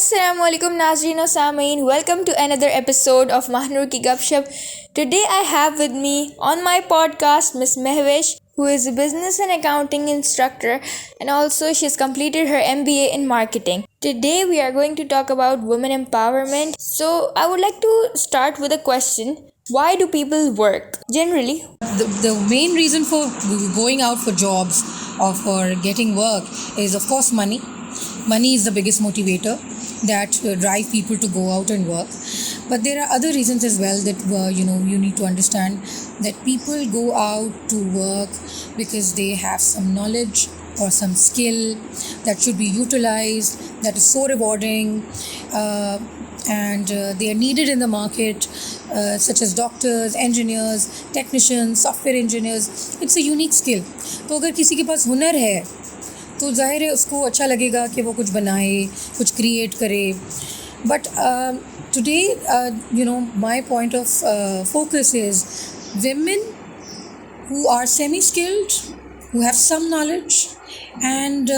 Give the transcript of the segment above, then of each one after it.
Assalamualaikum Nazreen or Samain. Welcome to another episode of Mahnur Ki Gupshup. Today I have with me on my podcast Miss Mehwish, who is a business and accounting instructor, and also she has completed her MBA in marketing. Today we are going to talk about women empowerment. So I would like to start with a question. Why do people work? Generally, The main reason for going out for jobs or for getting work is, of course, money. Money is the biggest motivator that drive people to go out and work. But there are other reasons as well that you need to understand that people go out to work because they have some knowledge or some skill that should be utilized, that is so rewarding, and they are needed in the market, such as doctors, engineers, technicians, software engineers. It's a unique skill. तो अगर किसी के पास हुनर है तो ज़ाहिर है उसको अच्छा लगेगा कि वो कुछ बनाए, कुछ क्रिएट करे. But today my point of focus is women who are semi-skilled, who have some knowledge, and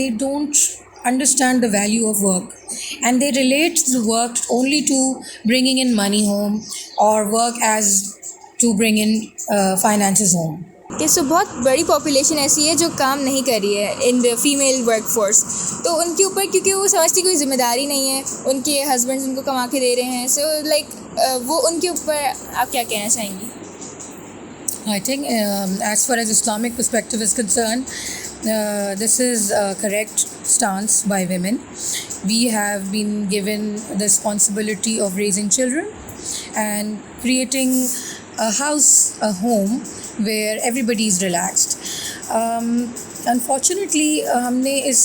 they don't understand the value of work, and they relate the work only to bringing in money home or work as to bring in finances home. कि सो बहुत बड़ी population ऐसी है जो काम नहीं कर रही है in the female work force. तो उनके ऊपर क्योंकि वो समझती कोई जिम्मेदारी नहीं है, उनके हस्बैंड्स उनको कमा के दे रहे हैं, सो वो उनके ऊपर आप क्या कहना चाहेंगी? I think as far as Islamic perspective is concerned, this is a correct stance by women. We have been given the responsibility of raising children and creating a house, a home where everybody is relaxed. Unfortunately, हमने इस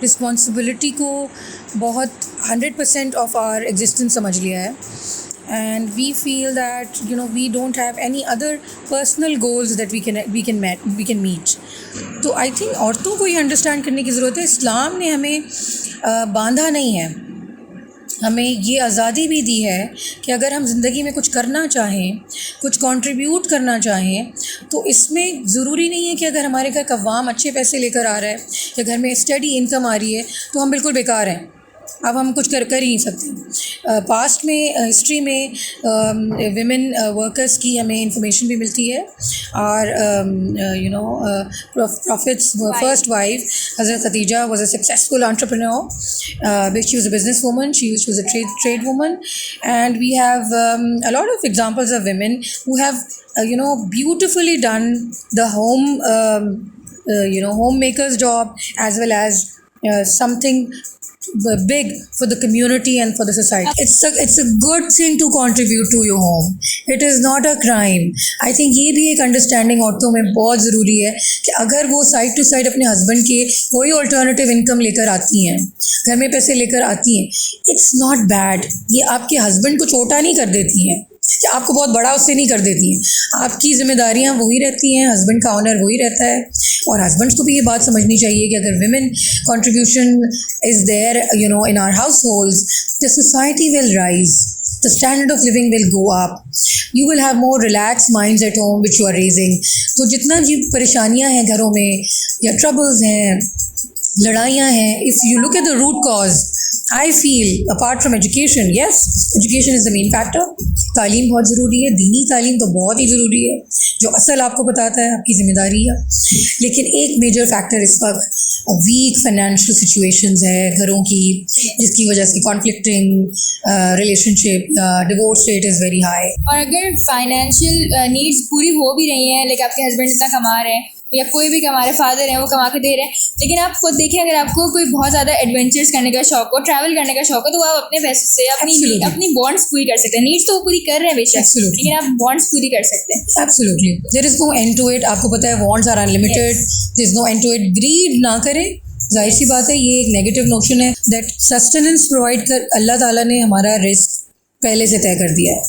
responsibility को बहुत 100% of our existence समझ लिया है. And we feel that we don't have any other personal goals that we can meet. तो I think औरतों को ये understand करने की ज़रूरत है. इस्लाम ने हमें बांधा नहीं है, हमें ये आज़ादी भी दी है कि अगर हम ज़िंदगी में कुछ करना चाहें, कुछ कंट्रीब्यूट करना चाहें, तो इसमें ज़रूरी नहीं है कि अगर हमारे घर कव्वाम अच्छे पैसे लेकर आ रहा है या घर में स्टडी इनकम आ रही है तो हम बिल्कुल बेकार हैं. अब हम कुछ कर ही नहीं सकते. पास्ट में हिस्ट्री में विमेन वर्कर्स की हमें इंफॉर्मेशन भी मिलती है. और प्रॉफिट्स फर्स्ट वाइफ हज़रत Khadija was a successful entrepreneur. She was a business woman, she was a trade woman, and we have a lot of examples of women who have beautifully done the homemaker's job as well as something big for the community and for the society. It's a good thing to contribute to your home. It is not a crime. I think ये भी एक understanding औरतों में बहुत ज़रूरी है कि अगर वो साइड टू साइड अपने हस्बैंड के कोई अल्टरनेटिव इनकम लेकर आती हैं, घर में पैसे लेकर आती हैं, इट्स नॉट बैड. ये आपके हस्बैंड को छोटा नहीं कर देती हैं, आपको बहुत बड़ा उससे नहीं कर देती हैं. आपकी जिम्मेदारियां वही रहती हैं, हस्बैंड का ऑनर वही रहता है. और हस्बैंड्स को भी ये बात समझनी चाहिए कि अगर women contribution is there in our households, the society will rise, the standard of living will go up, you will have more relaxed minds at home which you are raising. तो जितना भी परेशानियां हैं घरों में या ट्रबल्स हैं, लड़ाइयाँ हैं, if you look at the root cause, I feel apart from education, yes, education is the main factor. तालीम बहुत ज़रूरी है, दीनी तालीम तो बहुत ही ज़रूरी है, जो असल आपको बताता है आपकी ज़िम्मेदारी है. लेकिन एक मेजर फैक्टर इस वक्त वीक फाइनेंशियल सिचुएशंस है घरों की, जिसकी वजह से conflicting relationship, divorce rate is very high. और अगर फाइनेंशियल नीड्स पूरी हो भी रही हैं, लाइक आपके हस्बैंड इतना कमा रहे हैं या कोई भी कमा रहे, फादर हैं वो कमा के दे रहे हैं, लेकिन आप खुद देखिए अगर आपको कोई बहुत ज़्यादा एडवेंचर्स करने का शौक हो, ट्रैवल करने का शौक हो, तो आप अपने पैसे से अपनी बॉन्ड्स पूरी कर सकते हैं. नीड्स तो वो पूरी कर रहे हैं बेशक, लेकिन आप बॉन्ड्स पूरी कर सकते हैं. Absolutely, there is no end to it. आपको पता है bonds are unlimited, there is no end to it. Greed ना करें, जाहिर सी बात है ये एक नेगेटिव नोशन है. दैट सस्टेनेंस प्रोवाइड कर अल्लाह ताला ने हमारा रिस्क पहले से तय कर दिया है,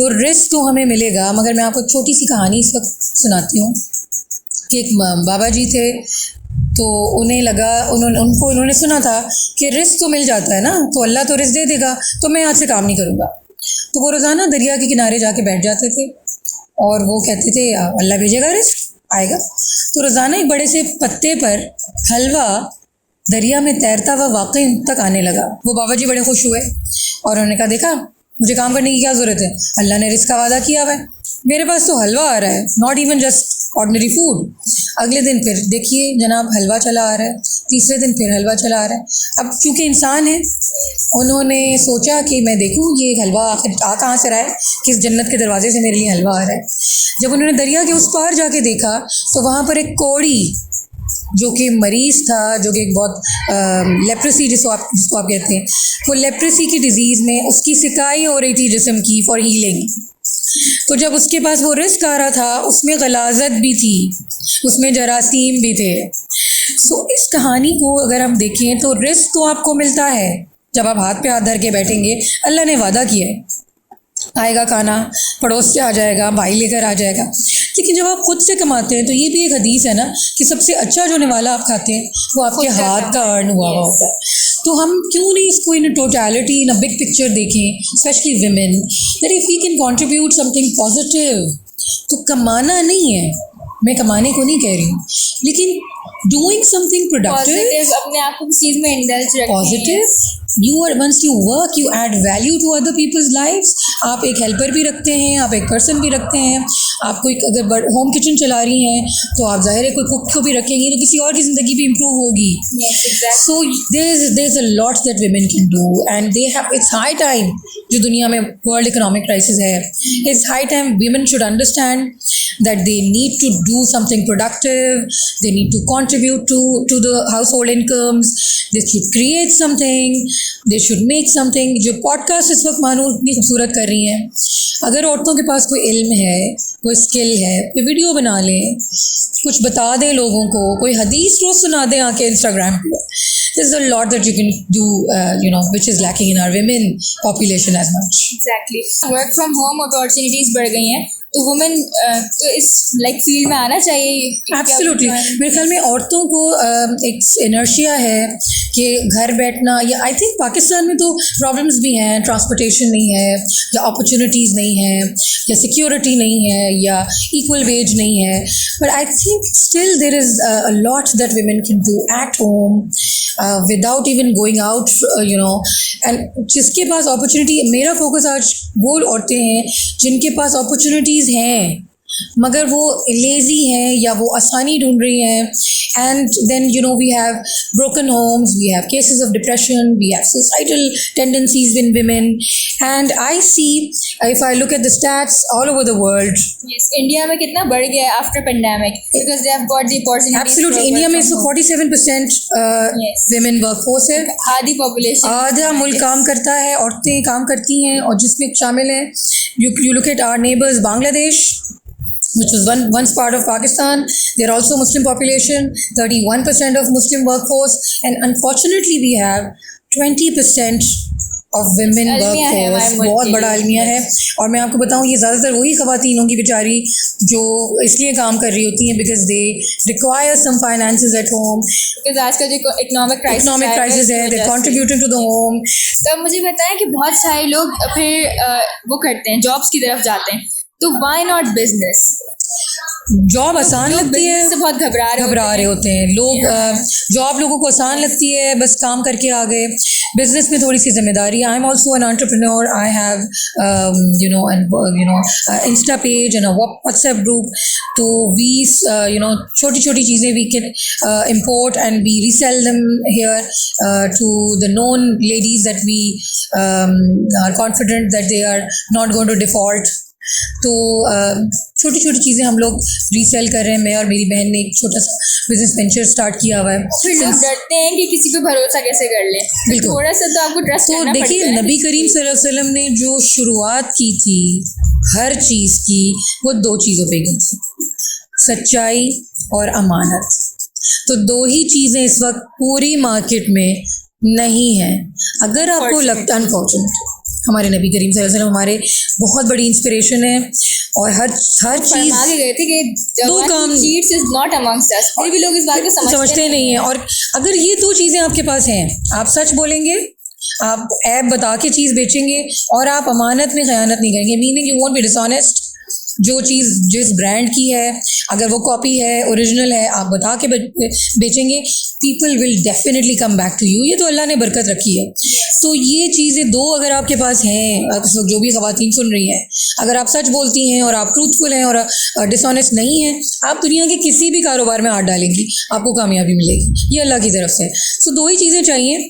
तो रिस्क तो हमें मिलेगा. मगर मैं आपको एक छोटी सी कहानी इस वक्त सुनाती हूँ कि एक बाबा जी थे, तो उन्हें लगा उन्होंने सुना था कि रिस्क तो मिल जाता है ना, तो अल्लाह तो रिस्क दे देगा, तो मैं आज से काम नहीं करूँगा. तो वो रोज़ाना दरिया के किनारे जाके बैठ जाते थे और वो कहते थे अल्लाह भेजेगा, रिस्क आएगा. तो रोज़ाना एक बड़े से पत्ते पर हलवा दरिया में तैरता हुआ वाकई उन तक आने लगा। वो बाबा जी बड़े खुश हुए और उन्होंने कहा, देखा मुझे काम करने की क्या ज़रूरत है, अल्लाह ने रिस्क का वादा किया हुआ है, मेरे पास तो हलवा आ रहा है, not even just ordinary food. अगले दिन फिर देखिए जनाब हलवा चला आ रहा है, तीसरे दिन फिर हलवा चला आ रहा है। अब चूँकि इंसान है, उन्होंने सोचा कि मैं देखूँ ये हलवा आखिर आ कहाँ से रहा है, किस जन्नत के दरवाजे से मेरे लिए हलवा आ रहा है। जब उन्होंने दरिया के उस पार जाके देखा तो वहाँ पर एक कौड़ी जो कि मरीज़ था, जो कि एक बहुत लेप्रेसी जिसको आप कहते हैं, वो लेप्रेसी की डिज़ीज़ में उसकी सिकाई हो रही थी जिस्म की फॉर हीलिंग। तो जब उसके पास वो रिस्क आ रहा था, उसमें गलाजत भी थी, उसमें जरासीम भी थे। सो इस कहानी को अगर हम देखें तो रिस्क तो आपको मिलता है जब आप हाथ पे हाथ धर के बैठेंगे। अल्लाह ने वादा किया है, आएगा खाना, पड़ोस से आ जाएगा, भाई लेकर आ जाएगा। लेकिन जब आप खुद से कमाते हैं तो ये भी एक हदीस है ना कि सबसे अच्छा जो निवाला आप खाते हैं वो आपके हाथ का अर्न हुआ हुआ होता है। तो हम क्यों नहीं इसको in totality, in a big picture देखें, specially women, that if we can contribute something positive. तो कमाना नहीं है, मैं कमाने को नहीं कह रही हूँ, लेकिन डूइंग समथिंग प्रोडक्टिव, अपने आप को किसी चीज़ में इंडल्ज रखें। Positive, you are once you work you add value to other people's lives. आप एक हेल्पर भी रखते हैं, आप एक पर्सन भी रखते हैं, आप कोई अगर होम किचन चला रही हैं तो आप ज़ाहिर है कोई कुक को भी रखेंगी तो किसी और की ज़िंदगी भी इम्प्रूव होगी। So there is a lot that women can do and they have, it's high time, जो दुनिया में वर्ल्ड इकोनॉमिक क्राइसिस है, it's high time women should understand that they need to do something productive, they need to contribute to the household incomes, they should create something, they should make something। जो podcast इस वक्त मानू इतनी खूबसूरत कर रही हैं, अगर औरतों के पास कोई इल्म है, कोई स्किल है, कोई वीडियो बना लें, कुछ बता दें लोगों को, कोई हदीस रोज़ सुना दें आके इंस्टाग्राम पे, there's a lot that you can do, which is lacking in our women population as much. Exactly. Work from home opportunities बढ़ गई हैं तो वुमेन तो इस फील्ड में आना चाहिए। एब्सोल्युटली, मेरे ख्याल में औरतों को एक इनर्शिया है कि घर बैठना, या आई थिंक पाकिस्तान में तो प्रॉब्लम्स भी हैं, ट्रांसपोर्टेशन नहीं है, या अपॉर्चुनिटीज़ नहीं है, या सिक्योरिटी नहीं है, या इक्वल वेज नहीं है, but I think still there is a lot that women can do at home without even going out, and जिसके पास अपॉर्चुनिटी, मेरा फोकस आज वो औरतें हैं जिनके पास अपॉर्चुनिटीज़ हैं मगर वो लेज़ी हैं या वो आसानी ढूंढ रही हैं। And then we have broken homes, we have cases of depression, we have suicidal tendencies in women, and I see, if I look at the stats all over the world, India में कितना बढ़ गया है after pandemic, because they have got the opportunity. Absolutely, India में इस 47% women workforce है, आधी population, आधा मुल्क काम करता है, औरतें काम करती हैं, और जिसमें शामिल हैं you look at our neighbors Bangladesh, which was once part of Pakistan. They're also Muslim population, 31% of Muslim workforce, and unfortunately we have 20% of women workforce। बहुत बड़ा अलमिया है, और मैं आपको बताऊँ ये ज़्यादातर वही ख़वातीन होंगी बेचारी जो इसलिए काम कर रही होती हैं because they require some finances at home, because आजकल जो इकोनॉमिक क्राइसिस है, they contributed to the home. तो मुझे बताएं कि बहुत सारे लोग फिर वो करते हैं, जॉब्स की तरफ जाते हैं, तो व्हाई नॉट बिजनेस? जॉब आसान लगती है, से बहुत घबरा रहे होते हैं लोग, जॉब लोगों को आसान लगती है, बस काम करके आ गए। बिजनेस में थोड़ी सी जिम्मेदारी, I am also an entrepreneur, I have insta page and a WhatsApp group, तो वी छोटी छोटी चीज़ें we can import and we resell them here to the known ladies that we are confident that they are not going to default. तो छोटी छोटी चीज़ें हम लोग रीसेल कर रहे हैं। मैं और मेरी बहन ने एक छोटा सा बिजनेस वेंचर स्टार्ट किया हुआ है। फिर लोग डरते हैं कि किसी पे भरोसा कैसे कर ले, बिल्कुल, थोड़ा सा तो आपको ट्रस्ट करना पड़ता है। देखिए, नबी करीम सल्लल्लाहु अलैहि वसल्लम ने जो शुरुआत की थी हर चीज़ की, वो दो चीज़ों पे की थी, सच्चाई और अमानत। तो दो ही चीज़ें इस वक्त पूरी मार्केट में नहीं है। अगर आपको लगता, अनफॉर्चुनेट, हमारे नबी करीम सल्लल्लाहु अलैहि वसल्लम हमारे बहुत बड़ी इंस्पिरेशन है, और हर चीज़ आगे गए थे कि दो काम चीट्स इज नॉट अमंगस्ट अस, फिर भी लोग इस बात को समझते नहीं है। और अगर ये दो चीज़ें आपके पास हैं, आप सच बोलेंगे, आप ऐप बता के चीज़ बेचेंगे, और आप अमानत में ख़यानत नहीं करेंगे, meaning you won't be dishonest, जो चीज़ जिस ब्रांड की है, अगर वो कॉपी है, ओरिजिनल है, आप बता के बेचेंगे, people will definitely come back to you. ये तो अल्लाह ने बरकत रखी है। तो ये चीज़ें दो अगर आपके पास हैं, जो भी ख़वातीन सुन रही हैं, अगर आप सच बोलती हैं और आप ट्रूथफुल हैं और डिसऑनेस्ट नहीं हैं, आप दुनिया के किसी भी कारोबार में हाथ डालेंगी, आपको कामयाबी मिलेगी, ये अल्लाह की तरफ से। सो दो ही चीज़ें चाहिए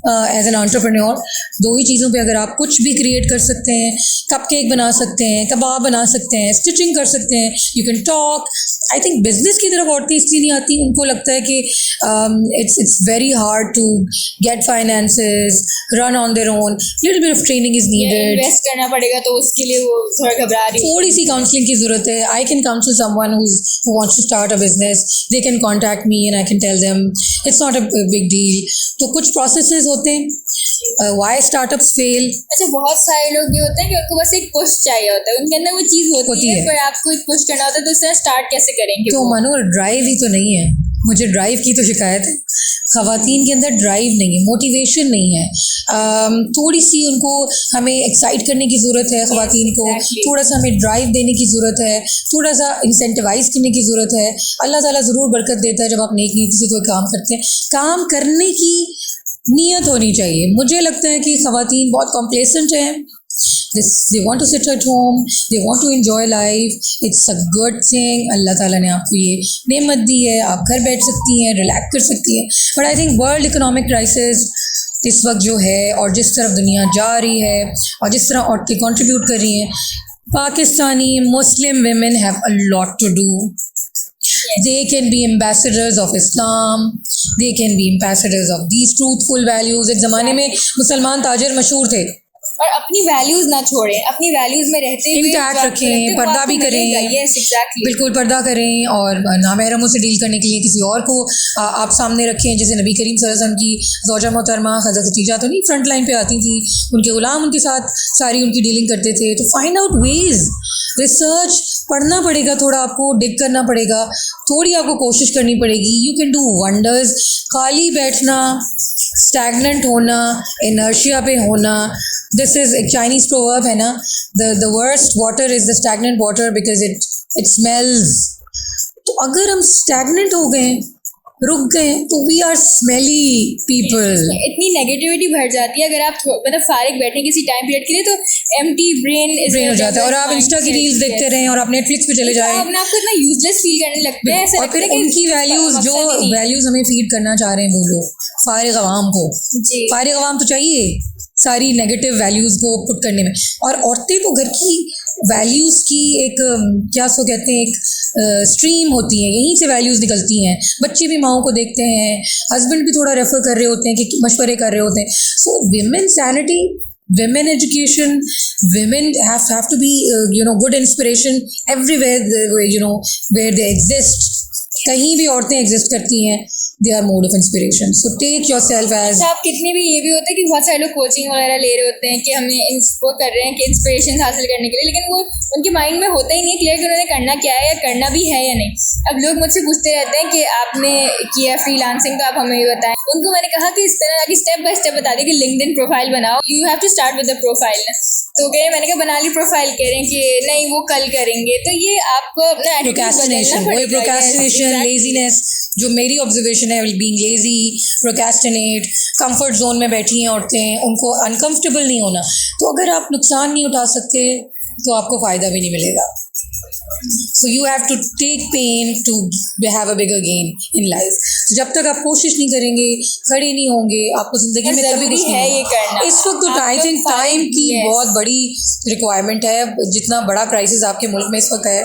एज एन एंटरप्रेन्योर। दो ही चीज़ों पे अगर आप कुछ भी क्रिएट कर सकते हैं, कप केक बना सकते हैं, कबाब बना सकते हैं, स्टिचिंग कर सकते हैं, you can talk. I think business की तरफ औरतें इसलिए नहीं आती, उनको लगता है कि it's very hard to get finances, run on their own, little bit of training is needed, invest करना पड़ेगा, तो उसके लिए वो थोड़ा घबरा रही है। थोड़ी सी काउंसलिंग की ज़रूरत है। I can council someone who wants to start a business, they can contact me and I can tell them it's not a big deal. तो कुछ प्रोसेसेस होते हैं, why startups fail। अच्छा, बहुत सारे लोग ये होते हैं कि उनको बस एक पुश चाहिए होता है, उनके अंदर वो चीज़ होती है, पर आपको एक पुश करना होता है, तो उससे स्टार्ट कैसे करेंगे? तो मनु, ड्राइव ही तो नहीं है। मुझे ड्राइव की तो शिकायत है, ख़वातीन के अंदर ड्राइव नहीं है, मोटिवेशन नहीं है। थोड़ी सी उनको हमें एक्साइट करने की ज़रूरत है, ख़वातीन को थोड़ा सा हमें ड्राइव देने की ज़रूरत है, थोड़ा सा इंसेंटिवाइज करने की ज़रूरत है। अल्लाह ताला ज़रूर बरकत देता है जब आप नेक नीयत से कोई काम करते हैं। काम करने की नीयत होनी चाहिए। मुझे लगता है कि ख़वातीन बहुत कॉम्प्लेसेंट हैं, they want to sit at home, they want to enjoy life, it's a good thing। अल्लाह ताला ने आपको ये नेमत दी है, आप घर बैठ सकती हैं, रिलैक्स कर सकती हैं। But I think world economic crisis इस वक्त जो है, और जिस तरफ दुनिया जा रही है और जिस तरह औरतें कंट्रीब्यूट कर रही हैं, पाकिस्तानी मुस्लिम women have a lot to do। They can be ambassadors of Islam, they can be ambassadors of these truthful values। एक ज़माने में मुसलमान ताजिर मशहूर थे। और अपनी वैल्यूज ना छोड़ें, अपनी वैल्यूज में रहते हुए इंटैक्ट रखें, पर्दा भी करें। यस, एग्जैक्टली, बिल्कुल पर्दा करें, और नामहरमों से डील करने के लिए किसी और को आप सामने रखें। जैसे नबी करीम सल्लल्लाहु अलैहि वसल्लम की ज़ौजा मोहतरमा हज़रत खदीजा तो नहीं फ्रंट लाइन पे आती थी, उनके गुलाम उनके साथ सारी उनकी डीलिंग करते थे। तो फाइंड आउट वेज, रिसर्च पढ़ना पड़ेगा, थोड़ा आपको डिग करना पड़ेगा, थोड़ी आपको कोशिश करनी पड़ेगी। You can do wonders. खाली बैठना, स्टैगनेंट होना, इनर्शिया पे होना, दिस इज़ एक चाइनीज़ प्रोवर्ब है ना, the worst water is the stagnant water because it smells. तो अगर हम स्टैगनेंट हो गए, रुक गए, तो वी आर स्मेली पीपल। इतनी नेगेटिविटी भर जाती है अगर आप मतलब फारिग बैठे किसी टाइम पीरियड के लिए, तो एम्प्टी ब्रेन हो जाता है, और आप इंस्टा की रील्स देखते रहें और आप नेटफ्लिक्स पे चले जाएं, अपने आपको इतना यूजलेस फील करने लगते हैं। और फिर उनकी वैल्यूज, जो वैल्यूज हमें फीड करना चाह रहे हैं वो लोग, फारिग अवाम को, फारिग अवाम तो चाहिए सारी नेगेटिव वैल्यूज़ को पुट करने में। और औरतें तो घर की वैल्यूज़ की एक क्या सो कहते हैं, एक स्ट्रीम होती है, यहीं से वैल्यूज़ निकलती हैं। बच्चे भी माओं को देखते हैं, हस्बैंड भी थोड़ा रेफर कर रहे होते हैं, कि मशवरे कर रहे होते हैं। So women sanity, women education, women have to be good inspiration everywhere, where they exist। कहीं भी औरतें एग्जिस्ट करती हैं, they are mode of inspiration. So take your self as. आप कितने भी, ये भी होता है कि बहुत सारे लोग कोचिंग वगैरह ले रहे होते हैं कि हमें वो कर रहे हैं कि इंस्पिरेशन हासिल करने के लिए, लेकिन वो उनके माइंड में होता ही नहीं क्लियर कि उन्होंने करना क्या है या करना भी है या नहीं। अब लोग मुझसे पूछते रहते हैं कि आपने किया फ्रीलांसिंग, तो आप हमें भी बताएं। उनको मैंने कहा कि इस तरह की स्टेप बाय स्टेप बता दी कि लिंक्डइन प्रोफाइल बनाओ, you have to start with the profile. तो कह रहे, मैंने कहा बना ली प्रोफाइल, कह रहे हैं कि नहीं वो कल करेंगे। तो ये आपको अपना प्रोक्रेस्टिनेशन, लेजीनेस, जो मेरी ऑब्जर्वेशन है, being lazy, procrastinate, comfort zone में बैठी हैं औरतें, उनको अनकंफर्टेबल नहीं होना। तो अगर आप नुकसान नहीं उठा सकते तो आपको फ़ायदा भी नहीं मिलेगा। So you have to take pain to have a bigger gain in life. तो जब तक आप कोशिश नहीं करेंगे, खड़े नहीं होंगे, आपको ज़िंदगी में कभी कुछ नहीं ये करना। इस वक्त तो आई थिंक टाइम की बहुत बड़ी रिक्वायरमेंट है। जितना बड़ा क्राइसिस आपके मुल्क में इस वक्त है,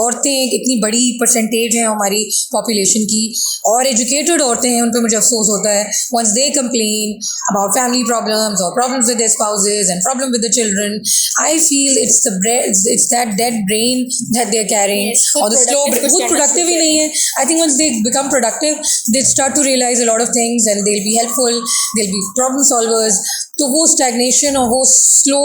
औरतें इतनी बड़ी परसेंटेज है हमारी पॉपुलेशन की, और एजुकेटेड औरतें हैं, उन पर मुझे अफसोस होता है। Once they complain about family problems और problems with their spouses and problem with the children, I feel it's that dead brain that they're carrying, or the slow, खुद प्रोडक्टिव ही नहीं है। I think once they become productive, they start to realize a lot of things and they'll be helpful, they'll be problem solvers. तो वो stagnation और वो slow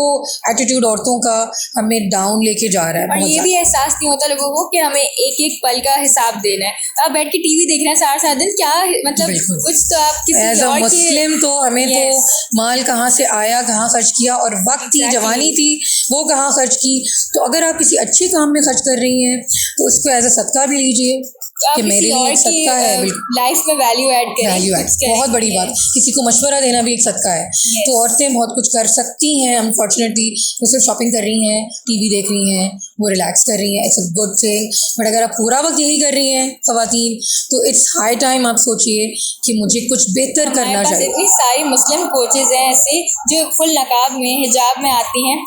attitude औरतों का हमें डाउन लेके जा रहा है और बहुत ये ज़्यादा। भी एहसास नहीं होता लोगों को कि हमें एक एक पल का हिसाब देना है। आप बैठ के टीवी देख रहे हैं सारा सारा दिन, क्या मतलब बिल्कुल। कुछ तो आप किसी एज अ और के मुस्लिम तो हमें Yes. तो माल कहाँ से आया, कहाँ खर्च किया, और वक्त थी, Exactly. जवानी थी, वो कहाँ खर्च की। तो अगर आप किसी अच्छे काम में खर्च कर रही हैं तो उसको एज अ सदका भी लीजिए आप कि मेरे किसी लिए और एक सदका है। की बिल्कुल लाइफ में वैल्यू ऐड करें, वैल्यू एड, कुछ करें। बहुत बड़ी बात। Yes. किसी को मशवरा देना भी एक सदका है। Yes. तो औरतें बहुत कुछ कर सकती हैं। अनफॉर्चुनेटली वो सिर्फ शॉपिंग कर रही हैं, टीवी देख रही हैं, वो रिलैक्स कर रही हैं, it's a good thing. But अगर आप पूरा वक्त यही कर रही हैं ख़वातीन, तो इट्स हाई टाइम आप सोचिए कि मुझे कुछ बेहतर हमारे करना पास चाहिए। इतनी सारी मुस्लिम कोचेज हैं ऐसे जो फुल नकाब में हिजाब में आती हैं,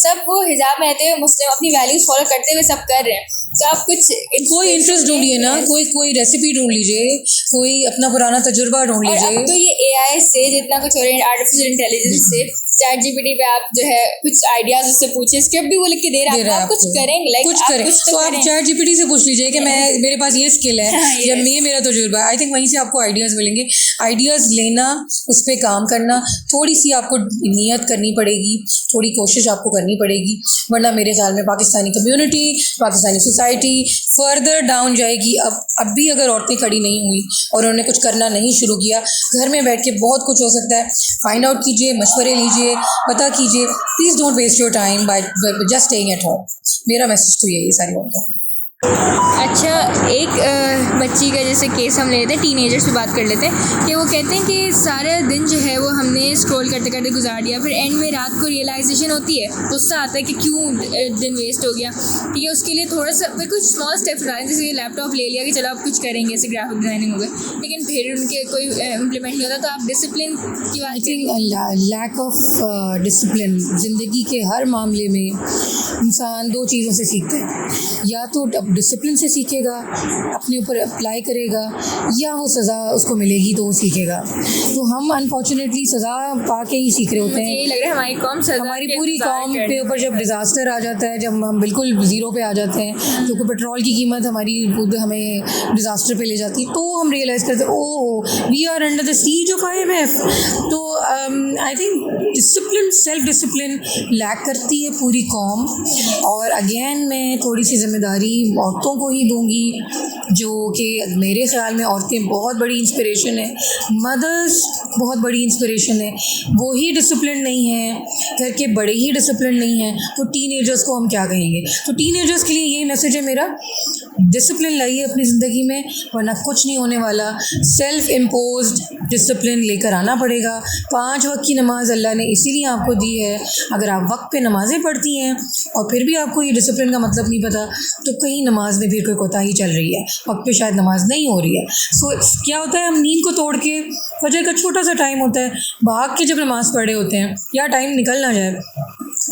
सब वो हिजाब में रहते हुए मुस्लिम अपनी वैल्यूज फॉलो करते हुए सब कर रहे हैं। तो आप कुछ कोई इंटरेस्ट ढूंढिए ना, कोई रेसिपी ढूंढ लीजिए, कोई अपना पुराना तजुर्बा ढूंढ और लीजिए। अब तो ये AI से जितना कुछ हो रहा है, आर्टिफिशियल इंटेलिजेंस से, ChatGPT पे आप जो है कुछ आइडियाज उससे पूछिए, स्क्रिप्ट भी वो लिख के दे रहा है, आप कुछ करेंगे, लाइक कुछ करें तो आप चैट जीपीटी से पूछ लीजिए कि मैं मेरे पास ये स्किल है या ये मेरा तजुर्बा है। आई थिंक वहीं से आपको आइडियाज़ मिलेंगे। आइडियाज़ लेना, उस पर काम करना, थोड़ी सी आपको नियत करनी पड़ेगी, थोड़ी कोशिश आपको करनी पड़ेगी, वरना मेरे ख्याल में Pakistani community, Pakistani society further down जाएगी। अब भी अगर औरतें खड़ी नहीं हुई और उन्होंने कुछ करना नहीं शुरू किया, घर में बैठ के बहुत कुछ हो सकता है। फाइंड आउट कीजिए, मशवरे लीजिए, पता कीजिए। Please don't waste your time by just staying at home. मेरा मैसेज तो यही है सारी औरतों को। अच्छा, एक बच्ची का जैसे केस हम लेते हैं, टीनेजर्स पे बात कर लेते हैं कि वो कहते हैं कि सारा दिन जो है वो हमने स्क्रॉल करते करते गुजार दिया, फिर एंड में रात को रियलाइजेशन होती है, गुस्सा आता है कि क्यों दिन वेस्ट हो गया। ठीक है, उसके लिए थोड़ा सा फिर कुछ स्मॉल स्टेप्स उठाए, जैसे लैपटॉप ले लिया कि चलो आप कुछ करेंगे, जैसे ग्राफिक डिज़ाइनिंग हो गई, लेकिन फिर उनके कोई इम्प्लीमेंट नहीं होता। तो आप डिसिप्लिन की बात I think lack of discipline ज़िंदगी के हर मामले में इंसान दो चीज़ों से सीखता है, या तो डिसिप्लिन से सीखेगा, अपने ऊपर अप्लाई करेगा, या वो सज़ा उसको मिलेगी तो वो सीखेगा। तो हम अनफॉर्चुनेटली सज़ा पा के ही सीख रहे होते हैं। यही लग रहा है हमारी कौम हमारी पूरी कौम पे ऊपर जब डिज़ास्टर आ जाता है, जब हम बिल्कुल ज़ीरो पे आ जाते हैं, क्योंकि पेट्रोल की कीमत हमारी हमें डिज़ास्टर पे ले जाती है, तो हम रियलाइज़ करते हैं oh we are under the siege of IMF। तो I think discipline, self discipline lack करती है पूरी कौम। और अगेन मैं थोड़ी सी जिम्मेदारी औरतों को ही दूंगी, जो कि मेरे ख्याल में औरतें बहुत बड़ी इंस्पिरेशन है, मदर्स बहुत बड़ी इंस्पिरेशन है। वो ही डिसिप्लिन नहीं है, घर के बड़े ही डिसिप्लिन नहीं हैं, तो टीनेजर्स को हम क्या कहेंगे। तो टीनेजर्स के लिए यही मैसेज है मेरा, डिसिप्लिन लाइए अपनी ज़िंदगी में, वरना कुछ नहीं होने वाला। सेल्फ इम्पोज्ड डिसिप्लिन लेकर आना पड़ेगा। 5 वक्त की नमाज़ अल्लाह ने इसीलिए आपको दी है। अगर आप वक्त पे नमाज़ें पढ़ती हैं और फिर भी आपको ये डिसिप्लिन का मतलब नहीं पता, तो कहीं नमाज में फिर कोई कोताही चल रही है, वक्त पे शायद नमाज नहीं हो रही है। सो क्या होता है, हम नींद को तोड़ के, फजर का छोटा सा टाइम होता है, भाग के जब नमाज़ पढ़े होते हैं, या टाइम निकल ना जाए,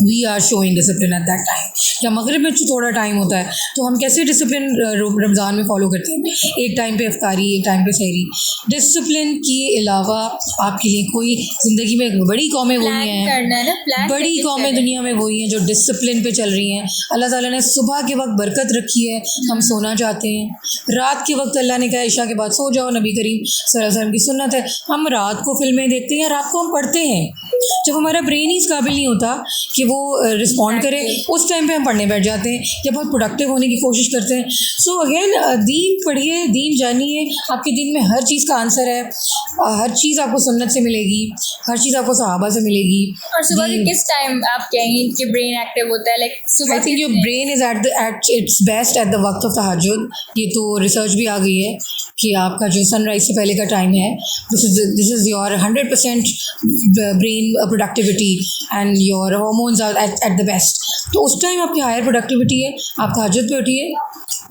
we are showing discipline at that time. या मगरिब में थोड़ा टाइम होता है, तो हम कैसे डिसिप्लिन रमज़ान में फॉलो करते हैं, एक टाइम पे इफ्तारी, एक टाइम पे सहरी। डिसिप्लिन के अलावा आपके लिए कोई ज़िंदगी में बड़ी कौमें वही हैं, बड़ी कौमें दुनिया में वही हैं जो डिसिप्लिन पे चल रही हैं। अल्लाह ताला ने सुबह के वक्त बरकत रखी है, हम सोना चाहते हैं। रात के वक्त अल्लाह ने कहा इशा के बाद सो जाओ, नबी करीम सल्लल्लाहु अलैहि वसल्लम की सुन्नत है। हम रात को फिल्में देखते हैं, रात को हम पढ़ते हैं। जब हमारा ब्रेन ही इस काबिल नहीं होता कि वो रिस्पॉन्ड करे, उस टाइम पे हम पढ़ने बैठ जाते हैं या बहुत प्रोडक्टिव होने की कोशिश करते हैं। सो अगेन दीन पढ़िए, दीन जानिए, आपके दीन में हर चीज़ का आंसर है, हर चीज़ आपको सुन्नत से मिलेगी, हर चीज़ आपको सहाबा से मिलेगी। और सुबह के किस टाइम आप कहेंगे कि ब्रेन एक्टिव होता है, लाइक सुबह? I think your brain is at its best at the वक्त ऑफ तहज्जुद। ये तो रिसर्च भी आ गई है कि आपका जो सनराइज से पहले का टाइम है, this is your 100% brain productivity and your hormones are at the best. तो उस टाइम आपकी हायर प्रोडक्टिविटी है, आप तहज्जुद पे उठिए,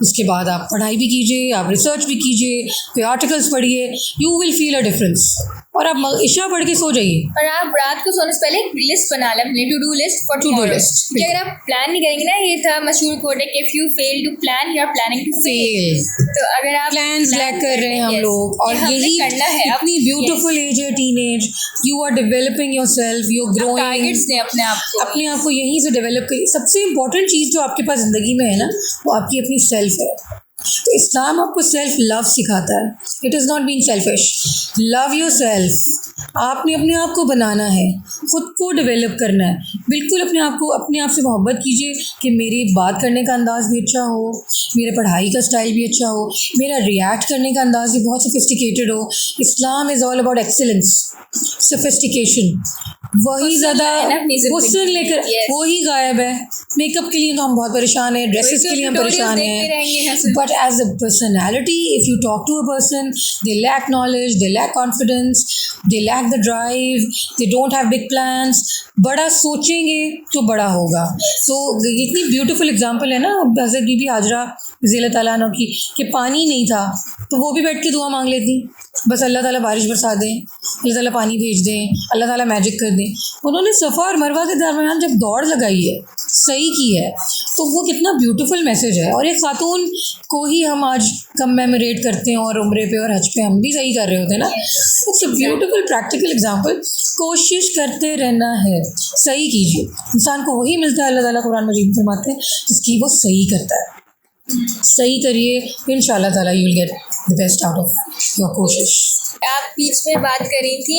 उसके बाद आप पढ़ाई भी कीजिए, आप रिसर्च भी कीजिए, कोई आर्टिकल्स पढ़िए, you will feel a difference. और आप इशा पढ़ के सो जाइए। और आप रात को सोने से पहले एक लिस्ट बना लें, अपनी to do list for to do list. कि अगर आप प्लान नहीं करेंगे ना, ये था मशहूर कोट है कि if you fail to plan you are planning to fail. तो अगर आप प्लान्स लैक कर रहे हैं हम लोग, और यही करना है, इतनी ब्यूटीफुल एज है teenage, you are developing yourself, you are growing, targets दें अपने आप को यहीं से डेवलप करिए। सबसे इम्पोर्टेंट चीज़ जो आपके पास ज़िंदगी में है ना, वो आपकी अपनी सेल्फ है। तो इस्लाम आपको सेल्फ लव सिखाता है. It is not being selfish. Love your self. आपने अपने आप को बनाना है, ख़ुद को डेवलप करना है. बिल्कुल अपने आप से मोहब्बत कीजिए कि मेरी बात करने का अंदाज़ भी अच्छा हो, मेरे पढ़ाई का स्टाइल भी अच्छा हो, मेरा रिएक्ट करने का अंदाज़ भी बहुत सोफिस्टिकेटेड हो. Islam is all about excellence, sophistication. वही ज़्यादा हुस्न लेकर वही गायब है. मेकअप के लिए तो हम बहुत परेशान हैं, ड्रेसेस के लिए हम परेशान हैं, but as a personality if you talk to a person, they lack knowledge, they lack confidence, they lack the drive, they don't have big plans. बड़ा सोचेंगे तो बड़ा होगा. तो इतनी ब्यूटीफुल एग्जाम्पल है ना हज़रत बीबी हाजरा रज़ी अल्लाह ताला अन्हा की, कि पानी नहीं था तो वो भी बैठ के दुआ मांग लेती, बस अल्लाह ताला बारिश बरसा दें, अल्लाह ताला पानी भेज दें, अल्लाह ताला मैजिक कर दें. उन्होंने सफ़ा और मरवा के दरमियान जब दौड़ लगाई है, सही की है, तो वो कितना ब्यूटीफुल मैसेज है. और एक खातून को ही हम आज कमेमोरेट करते हैं और उम्रे पे और हज पे हम भी सही कर रहे होते हैं ना. It's a beautiful practical example. कोशिश करते रहना है, सही कीजिए. इंसान को वही मिलता है, अल्लाह ताला कुरान मजीद में फरमाते हैं, जिसकी वो सही करता है. सही करिए, इंशाल्लाह ताला you will get the best out of your कोशिश. आप बीच में बात कर रही थी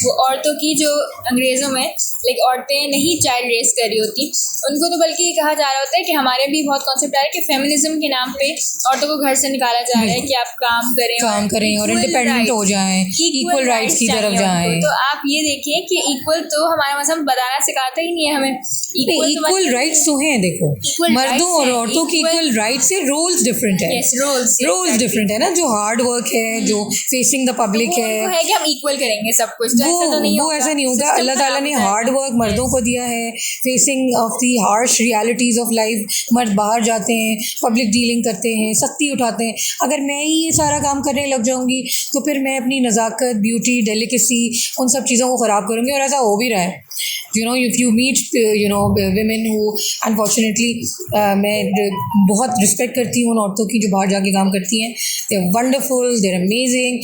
वो औरतों की जो अंग्रेज़ों में लाइक औरतें नहीं चाइल्ड रेस कर रही होती, उनको तो बल्कि ये कहा जा रहा होता है कि हमारे भी बहुत कॉन्सेप्ट आ रहा है कि फेमिनिज्म के नाम पे औरतों को घर से निकाला जा रहा है कि आप काम करें और इंडिपेंडेंट हो जाएं, इक्वल राइट्स की तरफ जाएं. तो आप ये देखिए कि इक्वल तो हमारा मज़हब बताना सिखाता ही नहीं है हमें. इक्वल राइट्स तो हैं. देखो, मर्दों और औरतों की इक्वल राइट्स है, रोल्स डिफरेंट है. रोल्स डिफरेंट है ना. जो हार्ड वर्क है, जो फेसिंग द पब्लिक है कि हम इक्वल करेंगे सब कुछ, तो ऐसा तो नहीं वो ऐसा नहीं होगा. अल्लाह ताला ने हार्ड वर्क मर्दों को दिया है, facing of the harsh realities of life. मर्द बाहर जाते हैं, पब्लिक डीलिंग करते हैं, सख्ती उठाते हैं. अगर मैं ही ये सारा काम करने लग जाऊंगी तो फिर मैं अपनी नज़ाकत, ब्यूटी, डेलिकेसी, उन सब चीज़ों को ख़राब करूँगी. और ऐसा हो भी रहा है. If you meet women who unfortunately मैं बहुत रिस्पेक्ट करती हूँ उन औरतों की जो बाहर जाके काम करती हैं. They are wonderful, they are amazing.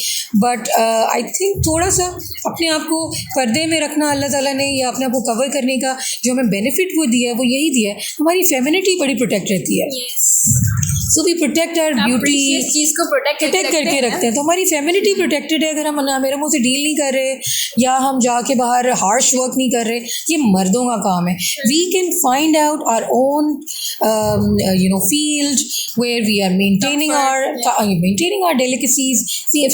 But I think थोड़ा सा अपने आप को पर्दे में रखना अल्लाह ताला ने, या अपने आप को कवर करने का जो हमें बेनिफिट वो दिया है, वो यही दिया है. हमारी फेमिनिटी बड़ी प्रोटेक्ट रहती है. So we protect our beauty, चीज़ को प्रोटेक्ट करके रखते हैं. तो हमारी फेमिनिटी प्रोटेक्टेड है. अगर हम मेरे मुँह से डील नहीं कर रहे या हम जाके बाहर हार्श वर्क नहीं कर रहे, ये मर्दों का काम है. We can find out our own field where we are maintaining our delicacies,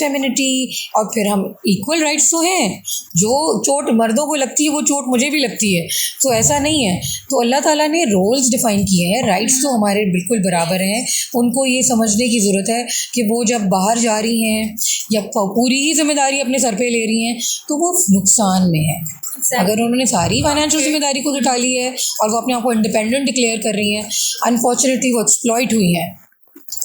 femininity. और फिर हम इक्वल राइट्स तो हैं. जो चोट मर्दों को लगती है वो चोट मुझे भी लगती है. तो ऐसा नहीं है. तो अल्लाह ताला ने रोल्स डिफ़ाइन किए हैं. राइट्स तो हमारे बिल्कुल बराबर हैं. उनको ये समझने की ज़रूरत है कि वो जब बाहर जा रही हैं या पूरी ही जिम्मेदारी अपने सर पे ले रही हैं तो वो नुकसान में है. अगर उन्होंने सारी फाइनेंशियल जिम्मेदारी खुद उठा ली है और वो अपने आप को इंडिपेंडेंट डिक्लेयर कर रही हैं, अनफॉर्चुनेटली वो एक्सप्लॉइट हुई हैं.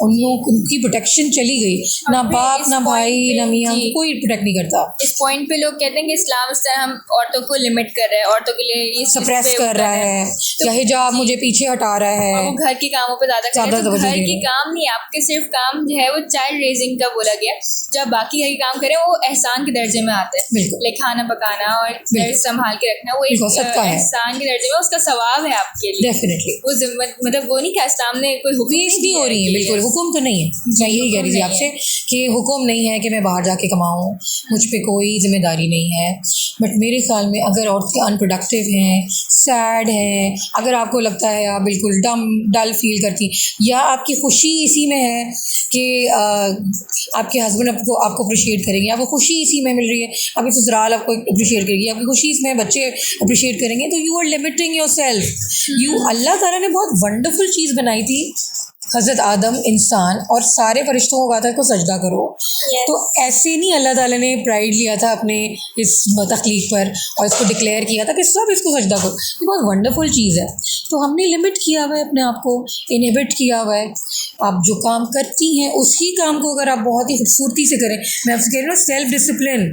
उनकी प्रोटेक्शन चली गई. ना बाप, ना भाई, ना मियाँ, कोई प्रोटेक्ट नहीं करता. इस पॉइंट पे लोग कहते हैं कि इस्लाम इस तरह हम औरतों को लिमिट कर रहा है, औरतों के लिए सप्रेस कर रहा है, या हिजाब मुझे पीछे हटा रहा है, वो घर के कामों पे ज़्यादा कर रहे हैं. तो घर के काम नहीं, आपके सिर्फ काम जो है वो चाइल्ड रेजिंग का बोला गया. जब बाकी घर के काम करें वो एहसान के दर्जे में आते हैं. लाइक खाना पकाना और घर संभाल के रखना, वो एक एहसान के दर्जे में, उसका सवाब है आपके लिए. डेफिनेटली वो मतलब वो नहीं कि इस्लाम ने कोई हुक्म नहीं हो रही है. बिल्कुल हुक्म तो नहीं है. मैं यही कह रही थी आपसे कि हुक्म नहीं है कि मैं बाहर जाके कमाऊँ, मुझ पे कोई जिम्मेदारी नहीं है. बट मेरे ख्याल में अगर औरतें अनप्रोडक्टिव हैं, सैड हैं, अगर आपको लगता है आप बिल्कुल डल फील करती, या आपकी खुशी इसी में है कि आपके हस्बैंड आपको अप्रिशिएट करेंगे, आपको खुशी इसी में मिल रही है, आपकी ससुराल आपको अप्रिशिएट करेगी, आपकी खुशी इसमें बच्चे अप्रिशिएट करेंगे, तो you are limiting yourself. Allah ताला ने बहुत वंडरफुल चीज़ बनाई थी. हज़रत आदम इंसान और सारे फरिश्तों को कहा था इसको सजदा करो. तो ऐसे नहीं अल्लाह ताला ने प्राइड लिया था अपने इस तख्लीक पर और इसको डिक्लेयर किया था कि सब इसको सजदा करो. ये बहुत वंडरफुल चीज़ है. तो हमने लिमिट किया हुआ है अपने आप को, इनहिबिट किया हुआ है. आप जो काम करती हैं उसी काम को अगर आप बहुत ही खूबसूरती से करें, मैं आपसे कह रही हूँ सेल्फ डिसिप्लिन,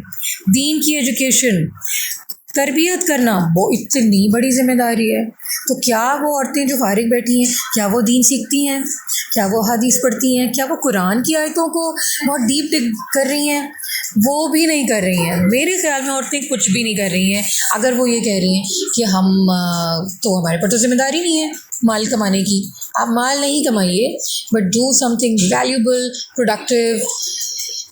दीन की एजुकेशन, तरबियत करना, वो इतनी बड़ी जिम्मेदारी है. तो क्या वो औरतें जो फारिग बैठी हैं, क्या वो दीन सीखती हैं? क्या वो हदीस पढ़ती हैं? क्या वो कुरान की आयतों को बहुत डीप कर रही हैं? वो भी नहीं कर रही हैं. मेरे ख्याल में औरतें कुछ भी नहीं कर रही हैं. अगर वो ये कह रही हैं कि हम तो हमारे पर तो जिम्मेदारी नहीं है माल कमाने की, आप माल नहीं कमाइए, but do something valuable, productive,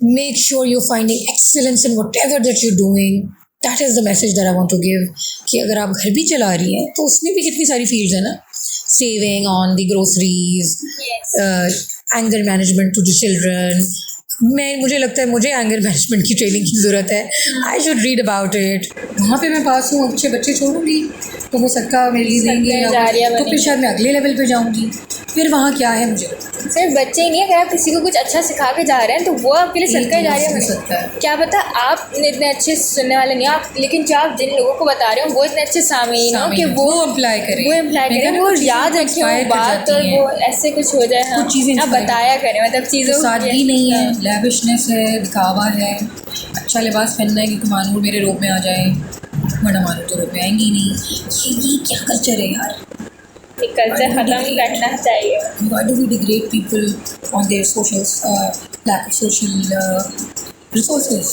make sure you finding excellence in whatever that you doing. That is the message that I want to give. कि अगर आप घर भी चला रही हैं तो उसमें भी कितनी सारी फील्ड्स है ना. Saving on the groceries, anger management to the children. मुझे लगता है मुझे एंगर मैनेजमेंट की ट्रेनिंग की ज़रूरत है. I should read about it. वहाँ पे मैं पास हूँ, अच्छे बच्चे छोड़ूंगी तो वो सबका मेरे लिए देंगे, तो फिर शायद मैं अगले लेवल पे जाऊँगी. फिर वहाँ क्या है, मुझे सिर्फ बच्चे ही नहीं, अगर आप किसी को कुछ अच्छा सिखा के जा रहे हैं तो वो आपके लिए सदका जारिया बन सकता है. क्या पता आप इतने अच्छे सुनने वाले नहीं आप, लेकिन जो आप जिन लोगों को बता रहे हो वो इतने अच्छे सामीन हो कि वो अप्लाई करें, वो याद रखें वो बात, और वो ऐसे कुछ हो जाए. हाँ, चीज़ें आप बताया करें, मतलब चीज़ों सादगी नहीं है, लैविशनेस है, दिखावा है. अच्छा लिबास पहनना है कि मानूर मेरे रोब में आ जाए, वरना मानूर तो रोब में आएंगी नहीं. ये क्या कल्चर है यार. कल्चर ख़त्म करना चाहिए. Why do we degrade people on their social lack of social resources?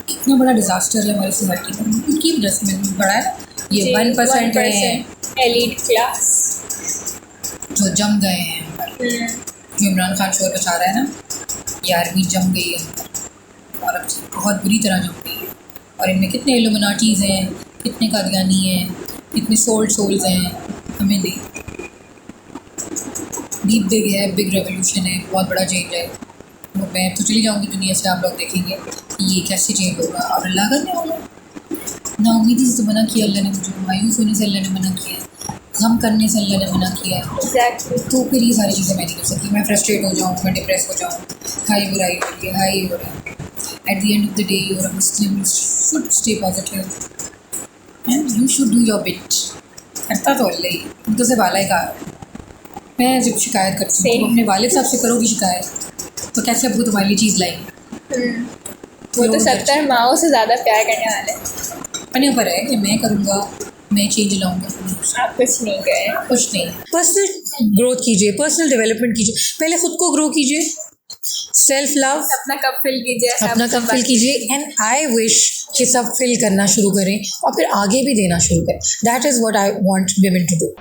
कितना बड़ा डिजास्टर है हमारी सोसाइटी का. उनकी इन्वेस्टमेंट बड़ा है. ये 1% है एलीट क्लास जो जम गए हैं. जो इमरान खान शोर बचा रहा है ना, ये आर्मी जम गई है और अब बहुत बुरी तरह जम गई है. और इनमें कितने इल्यूमिनाटीज़ हैं, कितने कादियानी हैं, कितने सोल्स हैं, हमें नहीं. डीप बिग है, बिग रेवोल्यूशन है, बहुत बड़ा चेंज है. तो मैं तो चली जाऊँगी दुनिया से, आप लोग देखेंगे कि ये कैसे चेंज होगा. और अल्लाह करने होगा. नाउमीदी से तो मना किया अल्लाह ने मुझे, मायूस होने से अल्लाह ने मना किया, गम करने से अल्लाह ने मना किया. तो फिर ये सारी चीज़ें मैं नहीं कर सकती. मैं फ्रस्ट्रेट हो जाऊँ, मैं डिप्रेस हो जाऊँ, हाई बुराई हो रही है, हाई हो रहा है. At the end of the day you are a Muslim, you should stay positive and you should do your bit. करता तो अल्लाह ही, तो से वाला ही कहा. मैं जब शिकायत करती हूँ तो अपने वालिद साहब से करोगी शिकायत तो कैसे अब्बू तुम्हारे लिए चीज़ लाएंगे. वो तो 70 माओं से ज़्यादा प्यार करने वाले. अपने ऊपर है कि मैं करूँगा, मैं चेंज लाऊंगा. आप कुछ नहीं करें, कुछ नहीं. पर्सनल ग्रोथ कीजिए, पर्सनल डेवलपमेंट कीजिए. पहले खुद को ग्रो कीजिए, सेल्फ लव अपना कप फिल कीजिए, अपना कप फिल कीजिए. एंड आई विश कि सब फिल करना शुरू करें और फिर आगे भी देना शुरू करें. That is what I want women to do.